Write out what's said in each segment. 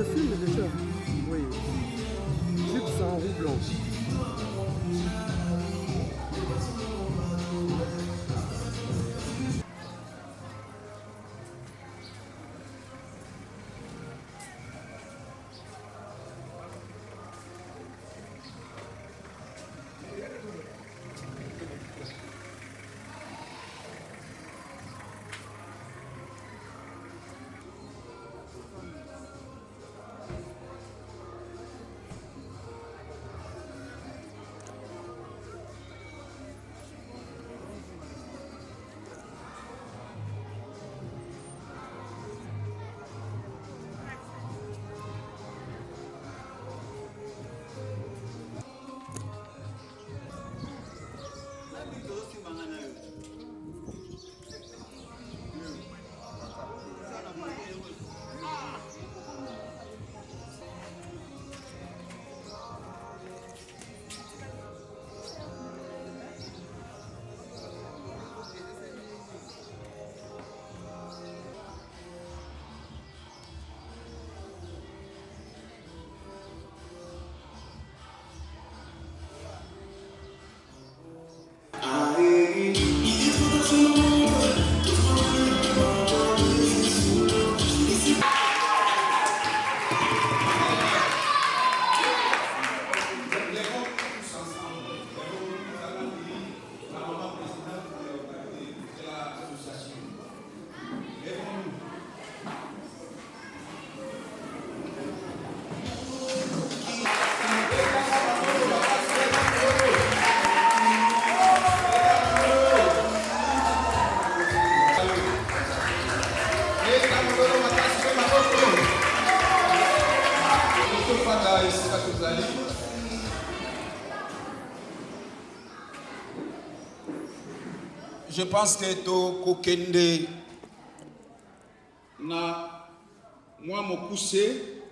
Je filme déjà. Oui. Chips en roue blanche. Je pense que to kokende na moi mo poussé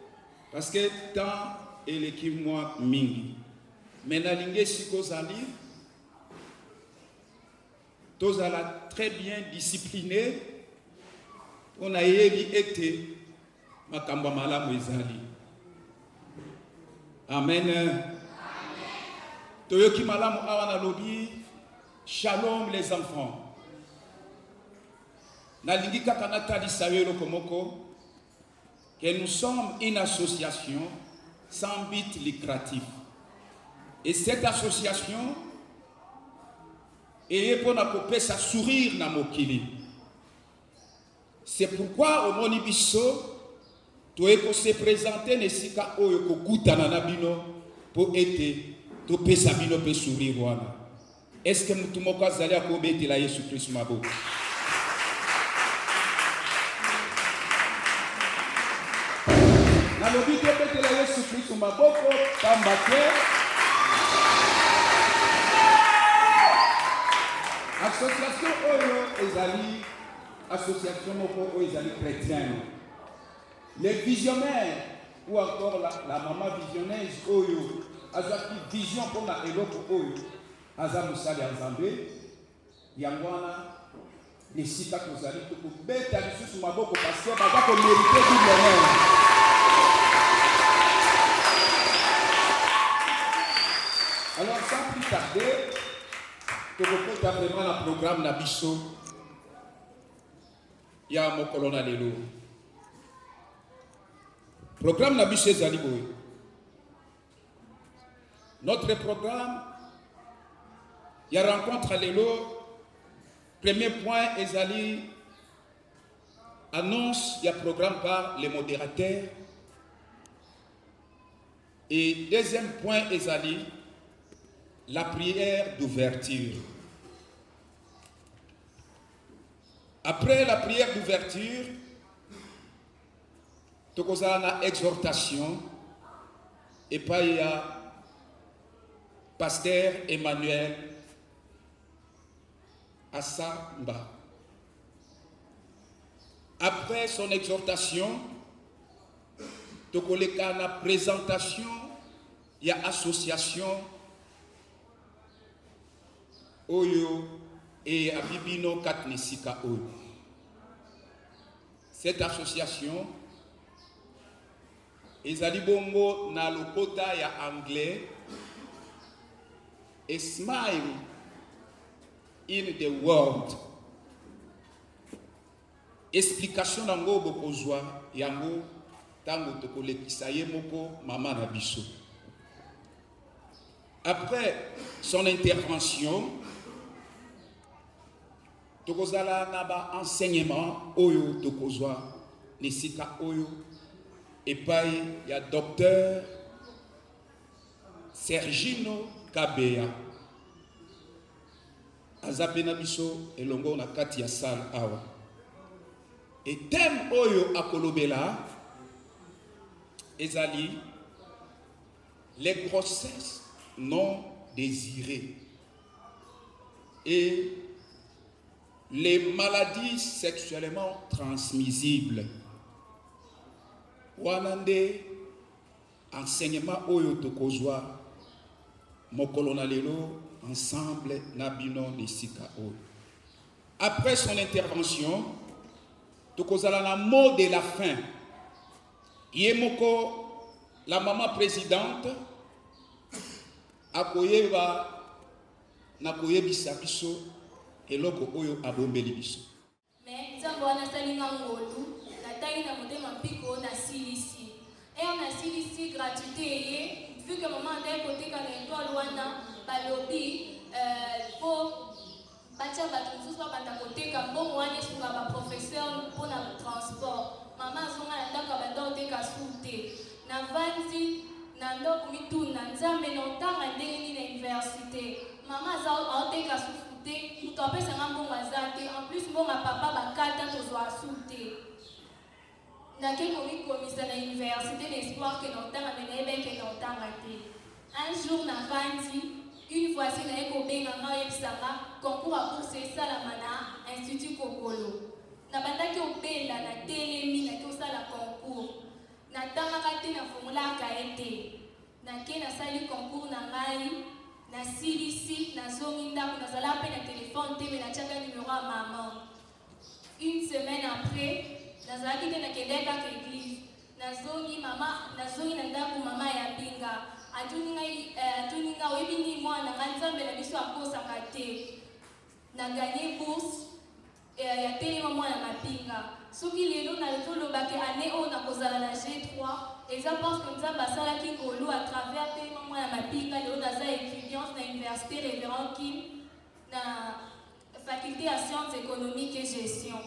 parce que temps et l'équipe moi mingi. Mais na lingé sikozali tozala très bien discipliné. On a yebi été makamba malamu ezali. Amen. Toyoki malamu awana lobi. Shalom les enfants. Nalingi kakanata di sayelo komoko que nous sommes une association sans but lucratif. Et cette association est pour sa sourire na mokili. C'est pourquoi au monibiso toeko se présenter nesika oyo kokutana na bino pour être to pesa bino pe sourire wana. Est-ce que nous sommes allés à Kobe la Jésus Christ mabo? Na lobi te la Jésus Christ maboko tambake. Association oyo ezali association moko oyo ezali chrétienne. Les visionnaires ou encore la maman visionnaire oyo azaki vision pour la eloko oyo. Aza musali Nzambe yangwana esika kozali tokobeta lisusu maboko parce que baza komérite du bonheur. Alors sans plus tarder tokokota vraiment na programme na biso ya mokolo na lelo. Programme na biso ezali boye. Notre programme il y a rencontre à l'élo. Premier point, Ezali annonce, il y a programme par les modérateurs. Et deuxième point, Ezali, la prière d'ouverture. Après la prière d'ouverture, Tokozana exhortation, et pas il y a Pasteur Emmanuel Assamba. Après son exhortation, tokoleka na présentation, il y a association Oyo et Abibino Katnesika Oyo. Cette association ezali bongo na lokota ya anglais. A smile in the world. Explication nango bokozwa yango tango tokolekisa ye moko mama na biso. Après son intervention, tokozala na ba enseignement oyo tokozwa nesika oyo epai ya docteur Sergino Kabeya. Azape na biso elongo na kati ya salle awa. Et thème oyo akolobela ezali les grossesses non désirées et les maladies sexuellement transmissibles. Wanande enseignement oyo tokozwa mokolo na lelo ensemble nabino nesika oyo. Après son intervention, tokozala na mot de la fin. Yemoko la maman présidente akoyeba na koyebisa biso eloko oyo abombeli biso. Mais nzambo wana salinga ngolu natangi na motema mpiko na silisi. Et on a silisi gratuité vu que maman a côté quand l'étoile wana balobi pour bacha bato mosusu babanda koteka mbongo wana esunga baprofesseur mpona transport. Mama azonga na ndako abanda koteka su te. Navandi na ndoko mituna nzambe na otanga ndenge nini na université. Mama aoteka su te, mutu apesanga mbongo aza te. En plus mbongo ya papa bakata tozwa su te. Nake komikomisa na université l'espoir que na otanga me nayebeke na otanga te. Un jour navandi une fois si naye kobenga nga oyebisanga concours à bourse esalama na Institut Kokolo. Nabandaki obela na telemi naki osala concours. Natangaka te nafungolaka ye te. Nake nasali concours na ngai na silisi nazongi ndako nazala mpe na telefone te me natiaka numero ya maman. Une semaine après nazalaki te nakendeki kaka église. Nazongi na ndako mama ya binga. Atuninga oyebi nini mwana nga nzambe na biso akosaka te. Na gagné bourse ya telema mwana mapinga. Soki lelo nazolobaki année oyo nakozala na G3 eza parce que nzambe asalaki ngolu à travers telema mwana mapinga lelo naza étudiante na université Révérend Kim na faculté ya sciences économiques et gestion.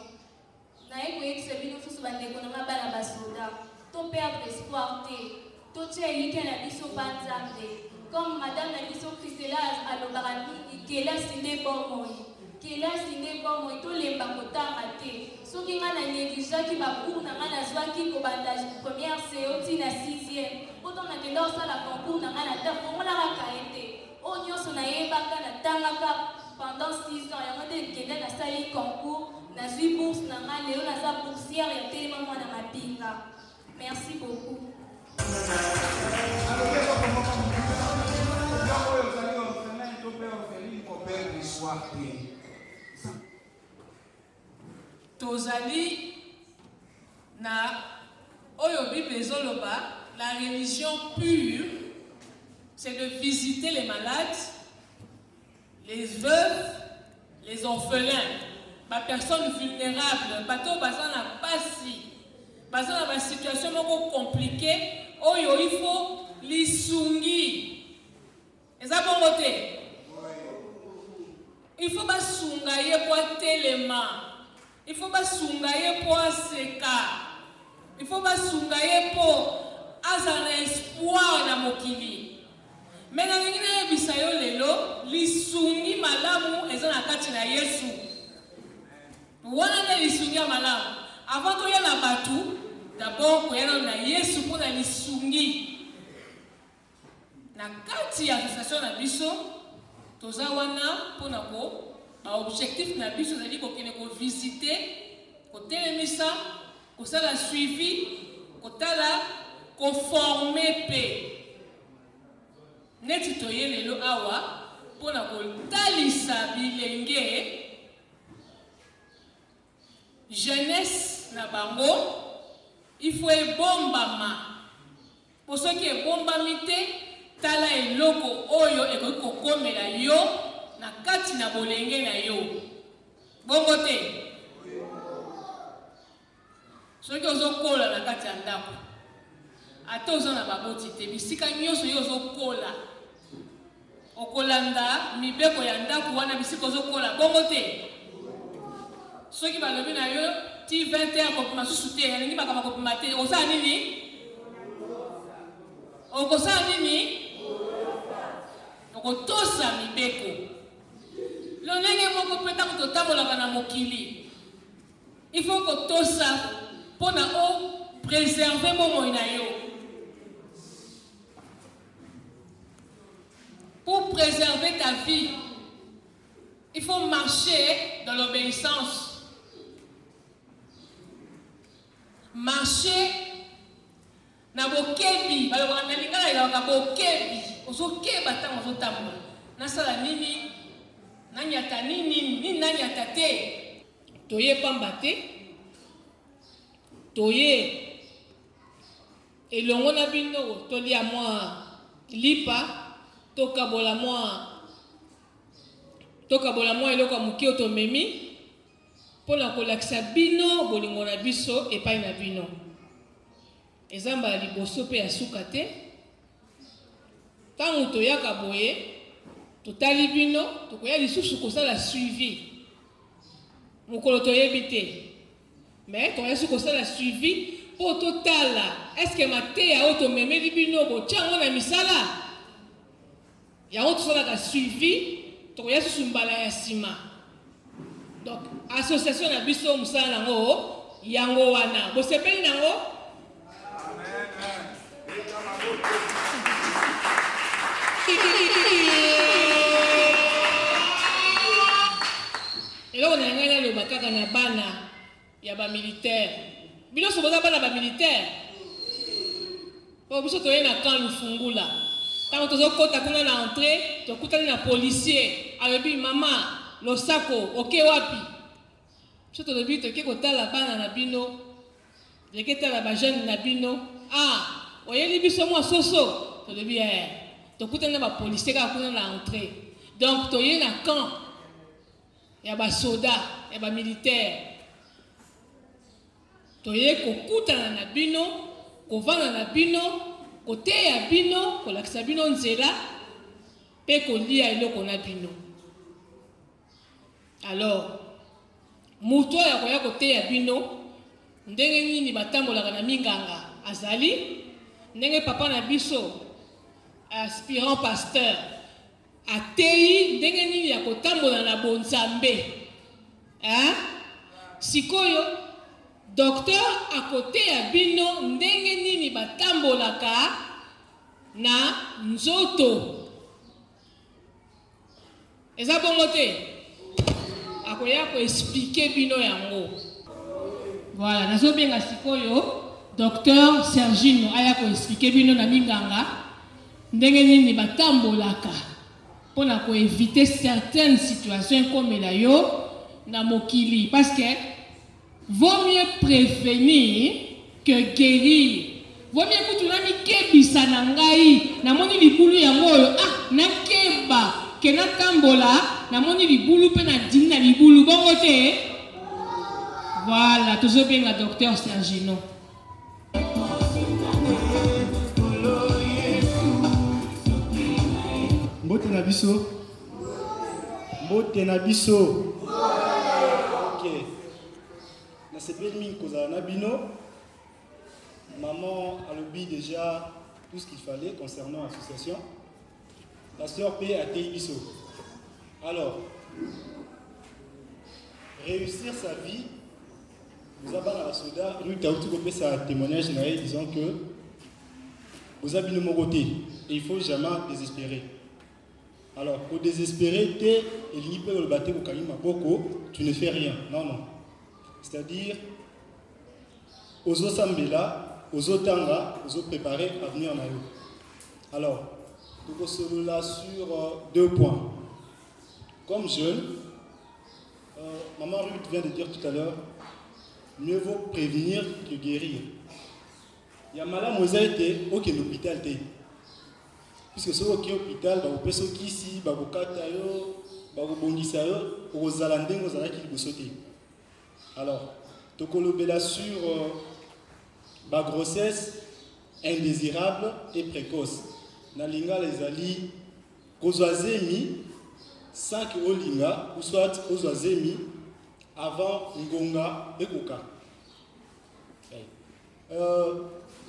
Naye koyebisa bino susu bandeko na nga bana basoda to perdre espoir te. Toche elike na biso panzambe. Comme madame na biso Christela alobaka kela sinde bomoi. Kela sinde bomoi to lemba kotanga te. Soki nga na négligaki bacours na nga nazwaki kobanda première CO ti na 6e. Poto na kenda osala concours na nga na ta fongolaka kaye te. O nyonso nayebaka natangaka pendant 6 ans. Yango te kenda nasali concours nazwi bourse na nga lelo naza boursière ya telema mwana mapinga. Merci beaucoup. Tozali na oyo Bible ezoloba, la religion pure, c'est de visiter les malades, les veuves, les orphelins, les personnes vulnérables, bato bazana pasi, bazana ba situation moko compliquée. Oyo il faut lisungi. Eza bongo te. Il faut basunga ye po telema. Il faut basunga ye po seka. Il faut basunga ye po azana espoir na mokili. Mais na ngine ye bisayo lelo lisungi malamu eza na kati na Yesu. Wana ne lisungi malamu. Avant to ya na batu d'abord koyana na Yesu pour na lisungi na kati ya association na biso toza wana pour na ko ba objectif na biso zali ko kene ko visiter ko telemisa ko sala suivi ko tala ko former pe neti to yelelo awa pour na ko talisa bilenge jeunesse na bango. Il faut ebombama Pour ceux qui est bombamité, tala eloko oyo ekoki kokomela yo na kati na bolenge na yo. Bongo te. Soki ozokola na kati ya ndako. Ata oza na baboti te, bisika nyonso yo ozokola. Okolanda mibeko ya ndako wana bisika ozokola. Bongo te. Soki balobi na yo ti 20h kopima susu te, alingi bakaba kopima te, osala nini? Okosala nini? Okotosa mibeko. Lolenge moko peta kototambolaka na mokili. Il faut kotosa pona o préserver bomoi na yo. Pour préserver ta vie, il faut marcher dans l'obéissance. Marcher na bokebi, balobaka na lingala ilaka bokebi. Ozokeba tango ozotambola. Nasala nini? Nanyata nini? Nini nanyata te? Toye pamba te. Toye elongo na bino tolia mwa lipa tokabola mwa eloko muki otomemi pona kolakisa bino bolingo na biso epai na bino. Ezamba ya liboso pe ya suka te. Tango toyaka boye totali bino tokoya lisusu kosala suivi. Mokolo toyebi te. Mais tokoya lisusu kosala suivi po totala eske mateya oyo tomemeli bino botyango na misala. Yango tosalaka suivi tokoya lisusu mbala ya nsima. Donc association na biso mosala nango yango wana. Bosepeli nango? Eloko na ngai naloba kaka na bana ya ba militaire. Bino so boza bana ba militaire. Po biso toye na camp Lufungula. Tango tozokota kuna na entrée, tokutani na policier. Alobi mama, losako, oke wapi? Biso tolobi toke kotala bana na bino. Toke tala ba jeune na bino. Ah, oyeli biso mwa soso. Tolobi tokutani na ba policier kaka kuna na entrée. Donc toye na camp. Ya ba soda, ya ba militaire. Toye kokutana na bino, kovana na bino, koteya bino, kolakisa bino nzela, pe kolia eloko na bino. Alors, muto ya koya koteya bino, ndenge nini batambolaka na minganga azali, ndenge papa na biso, aspirant pasteur, atei ndenge nini ya kotambola na bonzambe. Sikoyo docteur akoteya bino ndenge nini batambolaka na nzoto. Eza bongo te. Akoya ko expliquer bino yango. Voilà, nazobenga sikoyo docteur Sergino aya ko expliquer bino na minganga ndenge nini batambolaka pona ko éviter certaines situations comme la yo na mokili, parce que vaut mieux prévenir que guérir. Vaut mieux que tu n'as mis kebisa na ngai na moni libulu yango oyo na keba ke na tambola na moni libulu pe na dini na libulu bongo te. Voilà, toujours bien la docteur Sergino. Mbote na biso. Mbote na biso. Ok. Na sepeli mingi kozala na bino. Maman a lobby déjà tout ce qu'il fallait concernant l'association. La sœur P a été biso. Alors, réussir sa vie, vous avez dans la soda, nous avons fait sa témoignage disant que vous avez une côté et il ne faut jamais désespérer. Alors, pour désespérer, tu ne fais rien. Non, non. C'est-à-dire, aux Osambela, aux Otanga, aux préparer à venir en Ayo. Alors, nous sommes là sur 2 points. Comme jeune, Maman Ruth vient de dire tout à l'heure, mieux vaut prévenir que guérir. Il y a malade mosaïque ok l'hôpital té. Puisque ce qui est hôpital, bah au qui ici, bah au katayo, bah au bongisayo, aux alandais, aux alaki qui sauter. Alors, tokolobela sur la grossesse indésirable et précoce. Nalinga les ali kozwazemi 5 olinga ou soit kozwazemi avant ngonga et koka.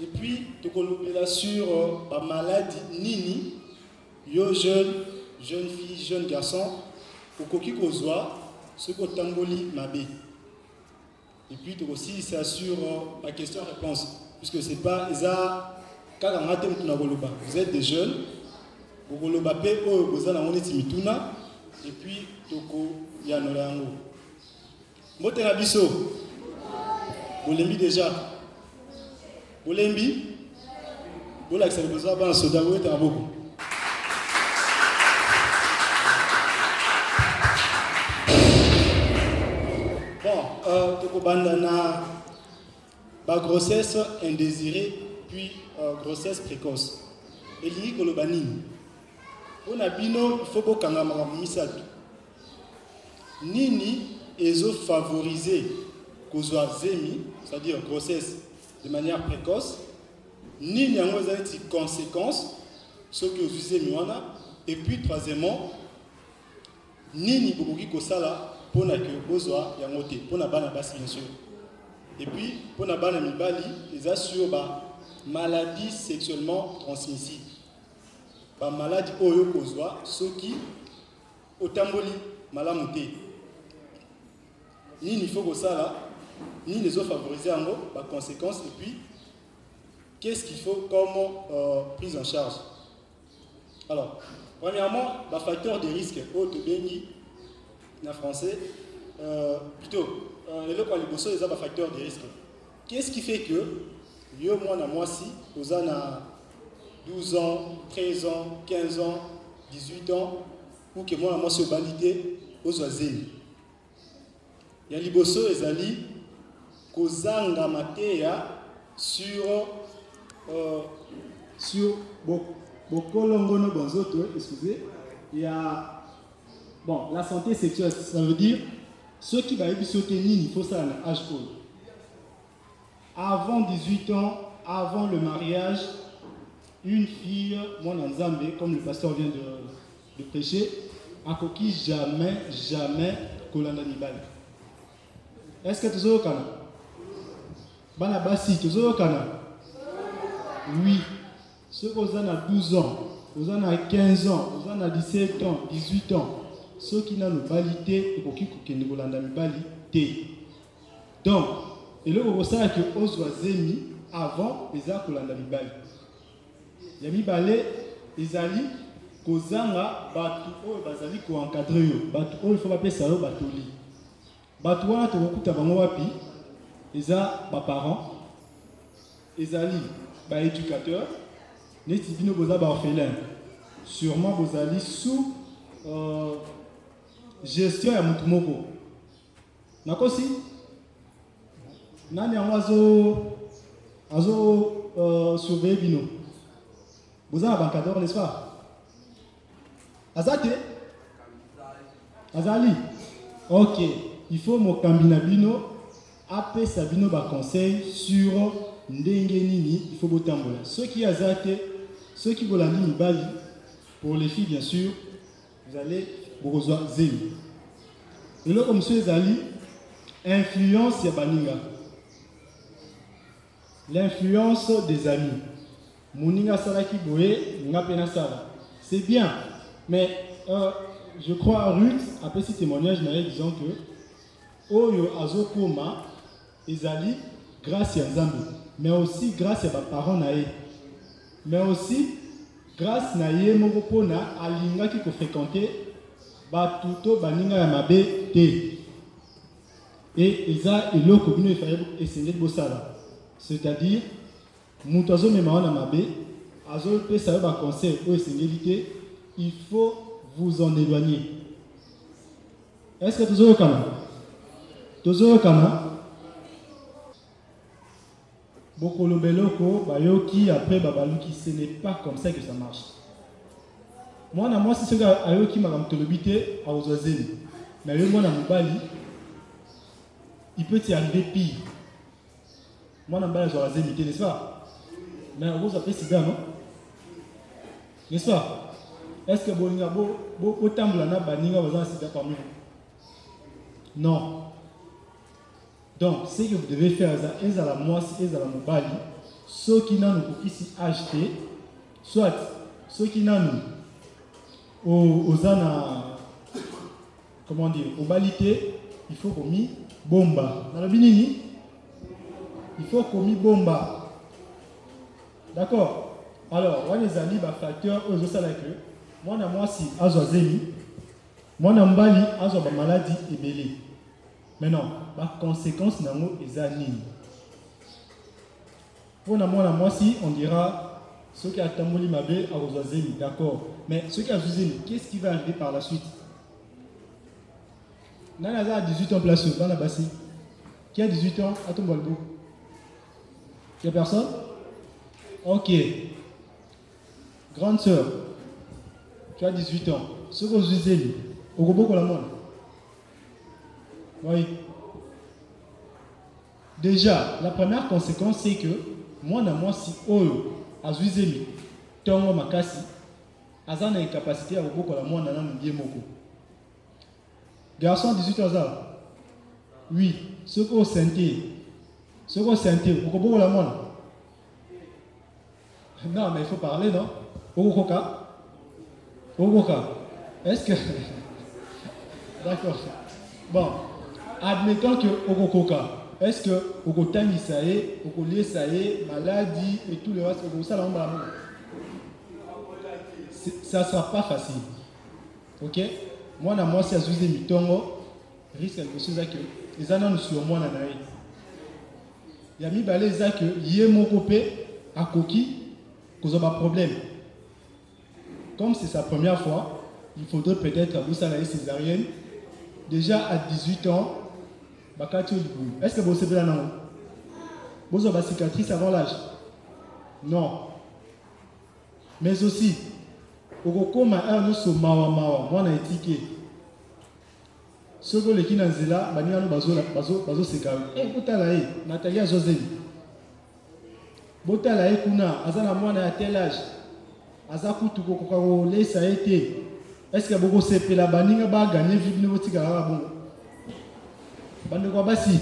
Et puis tokolobela sur la maladie nini yo jeune fille jeune garçon okoki kozwa ce ko tamboli mabe. Et puis aussi c'est sur la question-réponse, puisque c'est pas vous êtes des jeunes, vous et puis toko yanolango. Motena biso. Bolembi déjà. Bolembi. Bola que ça besoin ban soda ou eta beaucoup. Bon, toko bandana ba grossesse indésirée puis grossesse précoce. Et li kolobani. On a bino il faut bokanga misatu. Nini ezo favoriser kozwa zemi, c'est-à-dire grossesse de manière précoce. Nini yango ezali conséquences ce que vous zemi wana et puis troisièmement nini bokoki kosala pona que bozwa yango te pona bana basi bien sûr. Et puis pona bana mibali eza sur ba maladie sexuellement transmissible. Ba maladie oyo kozwa soki otamboli malamu te. Nini il faut kosala ni les autres favoriser en gros, par conséquence, et puis qu'est-ce qu'il faut comme prise en charge. Alors, premièrement, le facteur de risque, en français, plutôt, les facteurs de risque. Qu'est-ce qui fait que, moi, si, vous avez 12 ans, 13 ans, 15 ans, 18 ans, ou que moi, je suis validé aux oiseaux. Il y a liboso et zali kozanga mateya sur bokolongono bonzoto, excusez. Il y a bon la santé sexuelle, ça veut dire ceux qui va sauter il faut ça à l'âge avant 18 ans, avant le mariage, une fille, moi dans Zambé, comme le pasteur vient de prêcher, a coquille jamais kolanda nibali. Est-ce que tu es au Canada? Banabasi, tu es au Canada? Oui. Ceux qui ont 12 ans, qui ont 15 ans, qui ont 17 ans, 18 ans, ceux qui n'ont pasalité, ils peuvent pasalité. Donc, et là, on sait que aux oiseaux avant, ils ont kolanda mibali. Yami balé, ils allaient kozanga batu o bazali ko encadrer yo. Batu o il faut pas ça yo batoli. Batu wana to kokuta bango wapi? Eza ba parents, ezali ba éducateurs, neti bino boza ba orphelin. Sûrement bozali sous gestion ya mutu moko. Nakosi nani azo surveiller bino. Boza ba encadreur n'est-ce pas? Azate? Azali? Ok. Il faut mon bino appeler Sabino ba conseil sur ndenge nini il faut botambola. Ceux qui azate, ceux qui volent bali pour les filles bien sûr, vous allez bourgeois zémi. Et là comme monsieur Zali, influence ya baninga. L'influence des amis. Moninga salaki boye, ngapena sala. C'est bien, mais je crois à Ruth, après ce témoignage, disant que Oyo Azokoma, Ezali, grâce à Nzambe, mais aussi grâce à mes parents, mais aussi grâce à Yemogopona, à Linga qui fréquenté, Batuto, Baninga Yamabe, T. Et Eza, et l'eau commune, il fallait essayer de bosser là. C'est-à-dire, Moutazo Memaon Yamabe, Azo Pesa Yoba conseil, ou essayer il faut vous en éloigner. Est-ce que tu as Tozo Kana? Bokolo beloko, bayoki, après babaluki, ce n'est pas comme ça que ça marche. Moi, c'est ce que ayoki madame Tolobité à Ozazeli. Mais moi, Mobali, il peut y arriver pire. Moi, je suis à Ozazeli, n'est-ce pas? Mais vous appelez Sida, non? N'est-ce pas? Est-ce que vous tamblana baninga vous Sida parmi vous? Non. Donc, ce que vous devez faire, c'est à la moisse et à la mobali, ceux qui n'ont pas ici acheté, soit ceux qui n'ont aux ana, comment dire, aux balités, il faut qu'on mette bomba. Dans la binini, il faut qu'on mette bomba. D'accord? Alors, on les a mis des facteurs aux autres avec eux. Moi, si azozemi, moi, mbali azo ba maladie et belé. Maintenant, la conséquence n'a pas été pour moi, si on dira ceux qui ont tamboli mabé à Ozazeli, d'accord. Mais ceux qui ont Zuzeli, qu'est-ce qui va arriver par la suite? Nana a 18 ans place dans la basse. Qui a 18 ans à ton bolbo? Il n'y a personne? Ok. Grande sœur, tu as 18 ans. Ceux qui ont Zuzeli, au robot pour la monde. Oui. Déjà, la première conséquence, c'est que moi, si Oyo, Azuzeli, Tongo Makasi, Azan a une capacité à beaucoup la moi, Nana Mbié Moko. Garçon 18 ans, oui, ceux qui ont synthé, beaucoup la moi. Non, mais il faut parler, non? Ogokoka? Est-ce que. D'accord. Bon. Admettons que Ogokoka, est-ce que Ogotani Sae, Ogolé Sae, maladie et tout le reste, ça ne sera pas facile. Ok? Moi, si je suis mitongo, risque quelque chose que les années sur moi, il y a mis balé que yé mon copé à coquille, cause un problème. Comme c'est sa première fois, il faudrait peut-être vous salaire césarienne. Déjà à 18 ans, est-ce que vous savez là non? Vous avez une cicatrice avant l'âge? Non. Mais aussi, au Koma, un so mawa, moi, on a étiqué. Ceux qui sont là, bazo sekawi. Eh, botalae, Natalia José. Botalae kuna, azana moi na tel âge. Azaku tuko kokaro le ça a été. Est-ce que vous savez la baninga ba gagner vivre votre tigara bon? Bande quoi basi?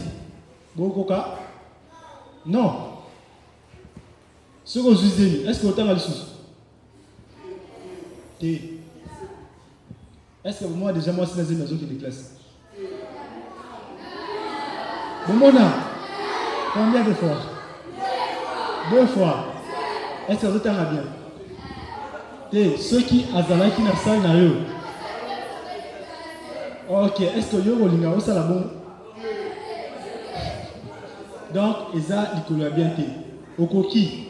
Bokoka? Non. Ce que vous usez, est-ce que vous avez le sous? Est-ce que moi déjà moi c'est dans une maison qui déclasse? Bon mona. Combien de fois? 2 fois. Est-ce que vous avez bien? Ceux qui azala qui n'a pas na yo. Ok, est-ce que yo rolinga ou ça la bon? Donc, Eza il a bien été. Okoki,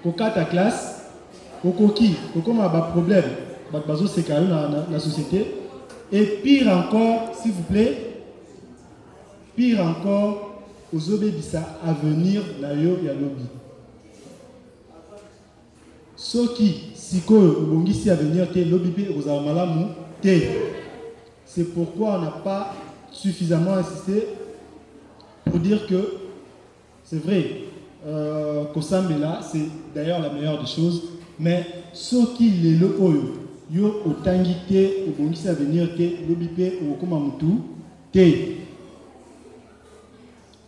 Koka ta classe, Okoki, Kokoma a un problème, Bazo c'est carré dans la société. Et pire encore, s'il vous plaît, pire encore, aux obébissa à venir nayo ya lobby. Ceux qui, si Bongisi à venir te lobby aux amalamu te. C'est pourquoi on n'a pas suffisamment insisté pour dire que c'est vrai, Kosambela, c'est d'ailleurs la meilleure des choses, mais ceux qui les le oyo, yo otangité, au bongisi à venir te, lobipé, au komamutu, te.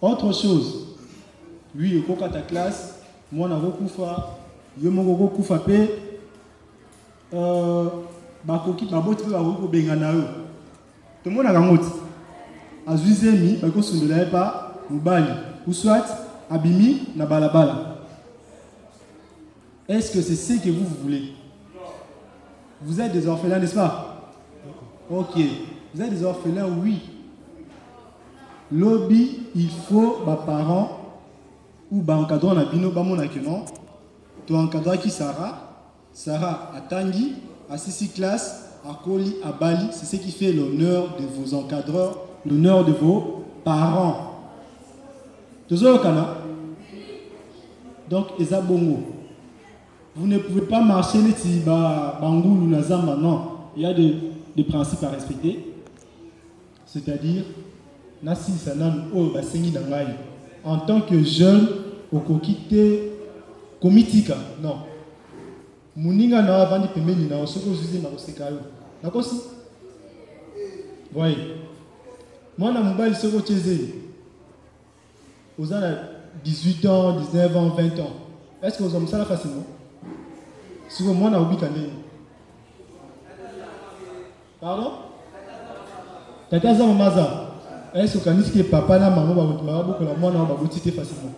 Autre chose, oui, au koka ta classe, moi na rokufa, yo mo rokufa pe, bakoki, baboti pe baroko bengana yo. Tout le monde a gagné. Azuzemi, parce que ce n'est pas Mubali, ou soit Abimi, na balabala. Est-ce que c'est ce que vous voulez? Vous êtes des orphelins, n'est-ce pas? Ok. Vous êtes des orphelins, oui. Lobby, il faut, bah, parents, ou bah, encadrant la bino, bah, mon accueillant. Tu encadres qui Sarah à Tanguy, à 6 classes. À Koli, à Bali, c'est ce qui fait l'honneur de vos encadreurs, l'honneur de vos parents. Toujours au Canada. Donc, eza bongo. Vous ne pouvez pas marcher neti bangoulou na zamba, non. Il y a des principes à respecter. C'est-à-dire, nasi sanan o basengi dangai. En tant que jeune, au kokite komitika, non. Muninga na avandi pembeni na osoko zuzi na koseka yo. Nakosi? Voyez. Moi na mobile soko tcheze. Vous avez 18 ans, 19 ans, 20 ans. Est-ce que vous avez ça facilement? Si vous avez oublié quand pardon? Tata za mamaza. Est-ce que vous avez papa na maman ba beaucoup la moi na ba botité facilement?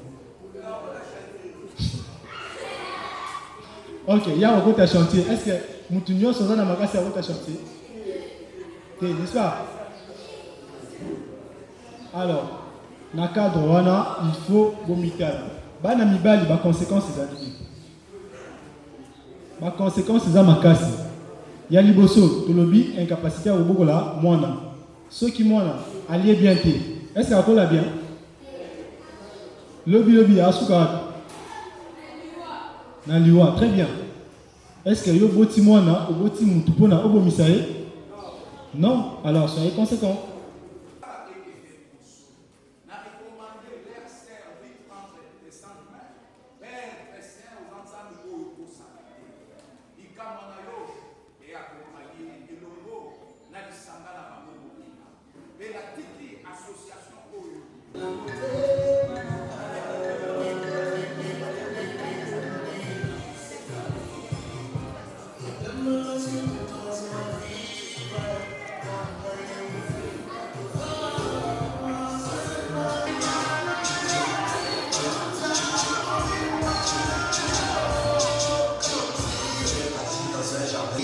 Ok, il y a un côté chantier. Est-ce que Moutounio sont dans makasi à côté chantier? N'est-ce pas? Alors, na cadre wana, il faut vomital. Bana mibali ba conséquences za libi. Ba conséquences za makasi. Ya liboso, tolobi incapacité à obokola mwana. Ceux qui mwana allié bien té. Est-ce que akola bien? Lobi asuka. Na liwa, très bien. Est-ce que yo boti mwana ou boti mutu pona obo misaye? Non, alors soyez conséquents.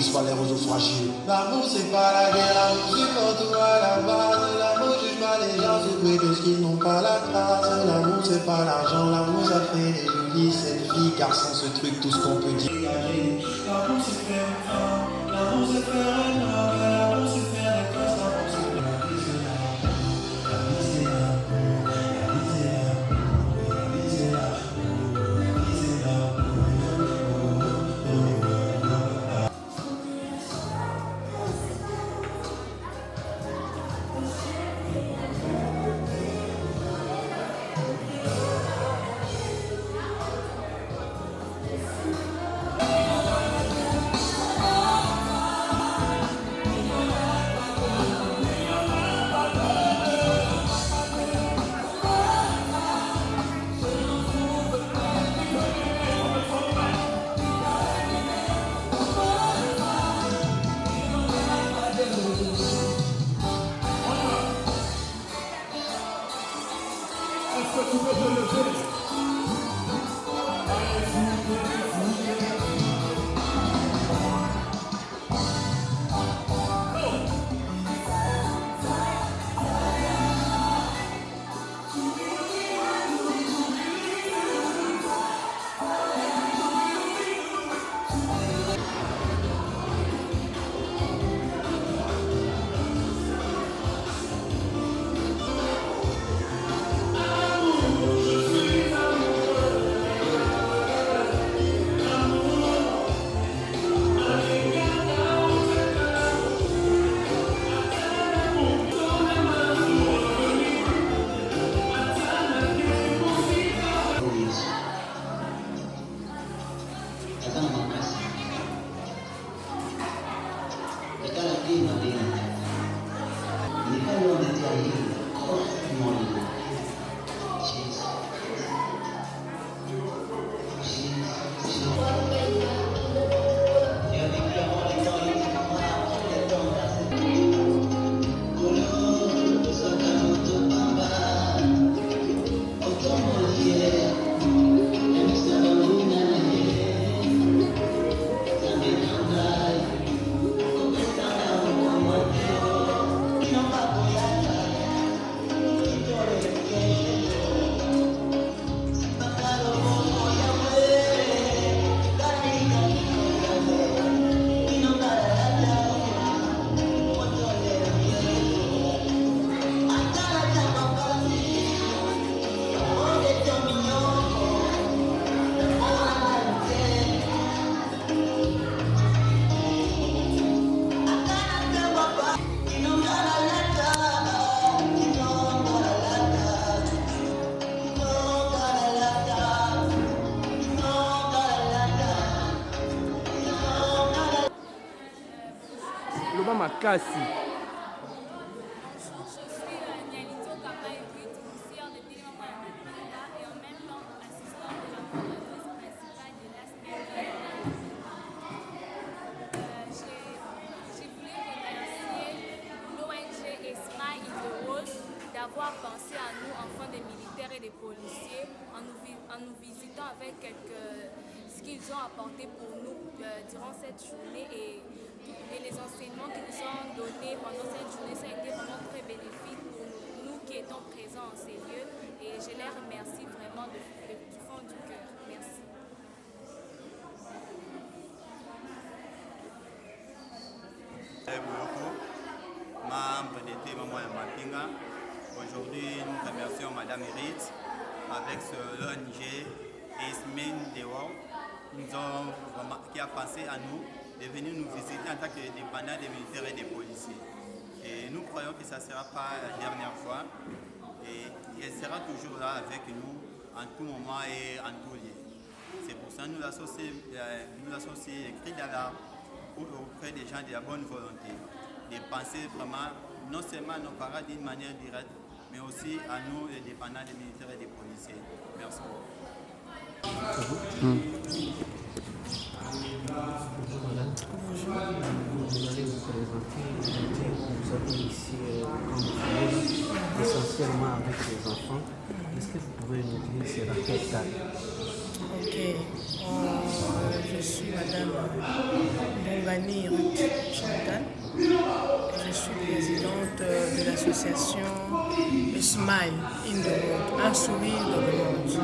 Soit les roseaux fragiles. L'amour c'est pas la guerre, l'amour c'est quand tout à la base. L'amour juge pas les gens, c'est près de ce qu'ils n'ont pas la trace. L'amour c'est pas l'argent, l'amour ça fait des jolies selfies. Car sans ce truc, tout ce qu'on peut dire. L'amour c'est faire un, l'amour c'est faire un homme, l'amour c'est faire des classes, l'amour c'est faire la vie c'est l'amour, la vie c'est l'amour, la vie c'est l'amour, la vie c'est l'amour, la vie c'est l'amour. makasi. Bonjour, je suis Nialito Kapaïkit, conseillère de Télémaman à Mapinga et en même temps assistante de la fondatrice principale de l'ASPER. J'ai voulu remercier l'ONG ESMA Hydro-Rose d'avoir pensé à nous, enfants des militaires et des policiers, en nous visitant avec ce qu'ils ont apporté pour nous durant cette journée et les enseignements qu'ils nous ont donnés pendant cette journée, ça a été vraiment très bénéfique pour nous qui étions présents en ces lieux et je les remercie vraiment du fond du cœur. Merci. Membre de Télémaman à Mapinga. Aujourd'hui, nous remercions Madame Erit avec l'ONG Esmin Dewa qui a pensé à nous de venir nous visiter en tant que dépendants des militaires et des policiers. Et nous croyons que ça ne sera pas la dernière fois et elle sera toujours là avec nous en tout moment et en tout lieu. C'est pour ça que nous associons écrit auprès des gens de la bonne volonté, de penser vraiment non seulement à nos parents d'une manière directe, mais aussi à nous, les dépendants des militaires et des policiers. Merci beaucoup. Bonjour, vous allez vous présenter. Nous avons ici comme famille, essentiellement avec les enfants. Est-ce que vous pouvez nous dire c'est dans quel cadre? Ok, je suis Madame Bongani Ruth Chantal. Je suis présidente de l'association Smile in the World, un sourire dans le monde.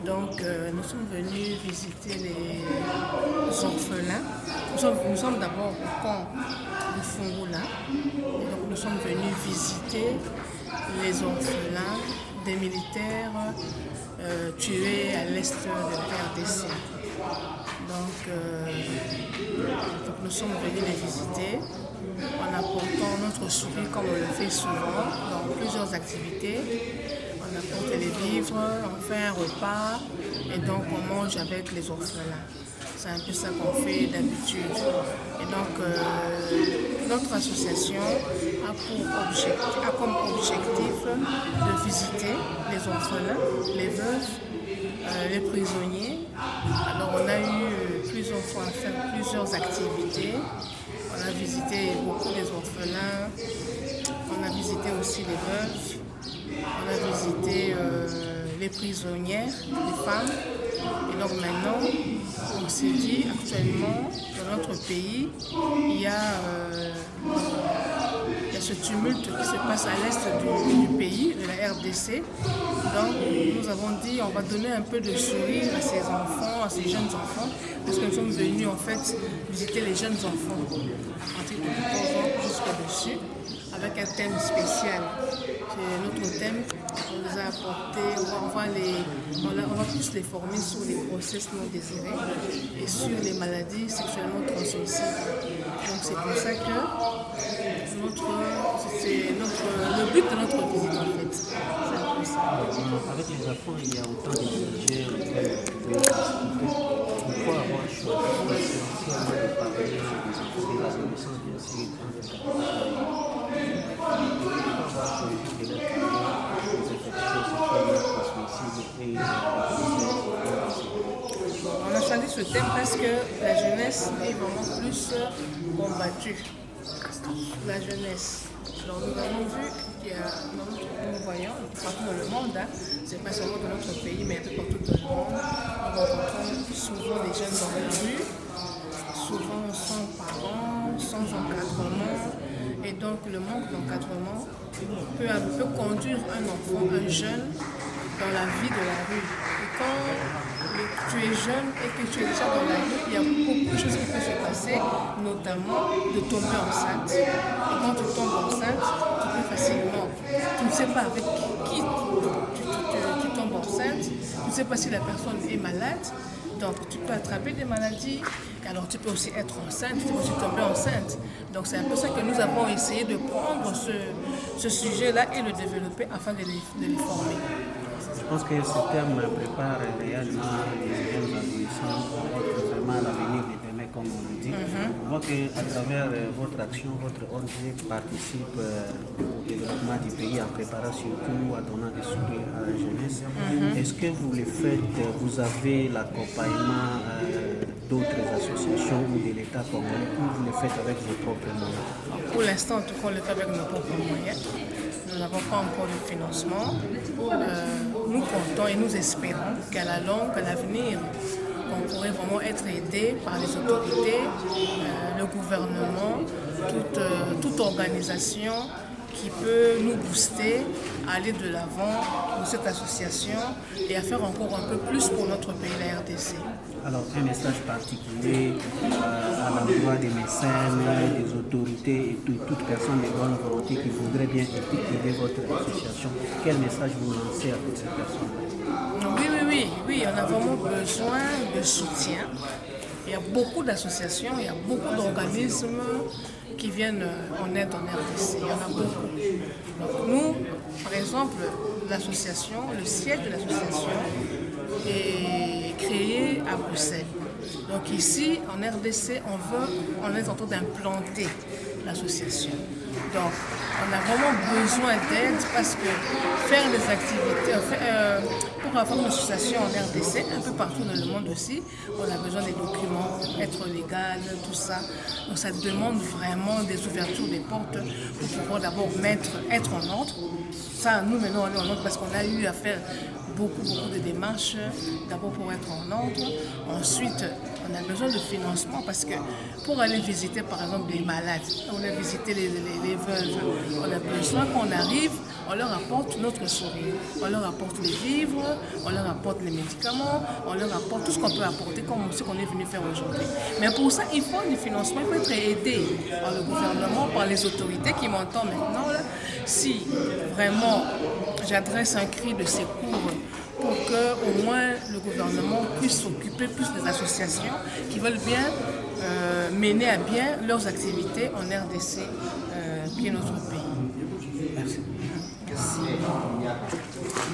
Donc, nous sommes venus visiter les orphelins. Nous sommes d'abord au camp de Fungula. Donc, nous sommes venus visiter les orphelins des militaires tués à l'est de la RDC. Donc, nous sommes venus les visiter en apportant notre sourire comme on le fait souvent dans plusieurs activités. On apporte les vivres, on fait un repas et donc on mange avec les orphelins. C'est un peu ça qu'on fait d'habitude. Et donc notre association a comme objectif de visiter les orphelins, les veuves, les prisonniers. Alors on a eu plusieurs fois à faire plusieurs activités. On a visité beaucoup des orphelins, on a visité aussi les veuves. On a visité les prisonnières, les femmes. Et donc maintenant, on s'est dit actuellement, dans notre pays, il y a ce tumulte qui se passe à l'est du pays, de la RDC. Donc nous avons dit on va donner un peu de sourire à ces enfants, à ces jeunes enfants, parce que nous sommes venus en fait visiter les jeunes enfants, à partir de 14 ans jusqu'au-dessus, avec un thème spécial. C'est notre thème qu'on nous a apporté. On va plus les former sur les grossesses non désirées et sur les maladies sexuellement transmissibles. Donc c'est pour ça que c'est le but de notre visite en fait. C'est un peu ça. Avec les enfants, il y a autant de sujets auxquels vous pouvez expliquer. Pourquoi avoir choisi essentiellement de parler des enfants de l'adolescence, bien sûr, on a choisi ce thème parce que la jeunesse est vraiment plus combattue. La jeunesse. Alors nous avons vu qu'il y a, nous voyons partout dans le monde, c'est pas seulement dans notre pays, mais un peu partout dans le monde, nous rencontrons souvent des jeunes dans la rue, souvent sans parents, sans encadrement. Et donc le manque d'encadrement peut conduire un enfant, un jeune, dans la vie de la rue. Et quand tu es jeune et que tu es déjà dans la rue, il y a beaucoup de choses qui peuvent se passer, notamment de tomber enceinte. Et quand tu tombes enceinte, tu peux facilement, tu ne sais pas avec qui tu tombes enceinte, tu ne sais pas si la personne est malade. Donc tu peux attraper des maladies, alors tu peux aussi être enceinte, tu peux aussi tomber enceinte. Donc c'est un peu ça que nous avons essayé de prendre ce sujet-là et le développer afin de les former. Je pense que ce terme prépare réellement les jeunes adolescents pour être vraiment l'avenir de demain. comme on le dit. On voit qu'à travers votre action, votre ONG participe au développement du pays en préparant surtout, en donnant des sourires à la jeunesse. Est-ce que vous le faites, vous avez l'accompagnement d'autres associations ou de l'État congolais, ou vous le faites avec vos propres moyens? Pour l'instant, en tout cas, on le fait avec nos propres moyens. Nous n'avons pas encore de financement. Nous comptons et nous espérons qu'à la longue, à l'avenir, on pourrait vraiment être aidé par les autorités, le gouvernement, toute organisation qui peut nous booster à aller de l'avant pour cette association et à faire encore un peu plus pour notre pays, la RDC. Alors, un message particulier à l'endroit des mécènes, des autorités et toute personne de bonne volonté qui voudrait bien aider votre association. Quel message vous lancez à toutes ces personnes? Oui, on a vraiment besoin de soutien. Il y a beaucoup d'associations, il y a beaucoup d'organismes qui viennent en aide en RDC. Il y en a beaucoup. Donc nous, par exemple, l'association, le siège de l'association est créé à Bruxelles. Donc ici, en RDC, on est en train d'implanter l'association. Donc, on a vraiment besoin d'aide parce que faire des activités, pour avoir une association en RDC, un peu partout dans le monde aussi, on a besoin des documents, être légal, tout ça. Donc ça demande vraiment des ouvertures des portes pour pouvoir d'abord être en ordre. Ça, nous maintenant, on est en ordre parce qu'on a eu à faire beaucoup de démarches, d'abord pour être en ordre. Ensuite, on a besoin de financement parce que pour aller visiter par exemple des malades, on a visité les veuves, on a besoin qu'on arrive, on leur apporte notre sourire, on leur apporte les vivres, on leur apporte les médicaments, on leur apporte tout ce qu'on peut apporter comme ce qu'on est venu faire aujourd'hui. Mais pour ça, il faut du financement, il faut être aidé par le gouvernement, par les autorités qui m'entendent maintenant. Là, si vraiment j'adresse un cri de secours pour que au moins le gouvernement puisse s'occuper plus des associations qui veulent bien mener à bien leurs activités en RDC, qui est notre pays. Merci. Merci.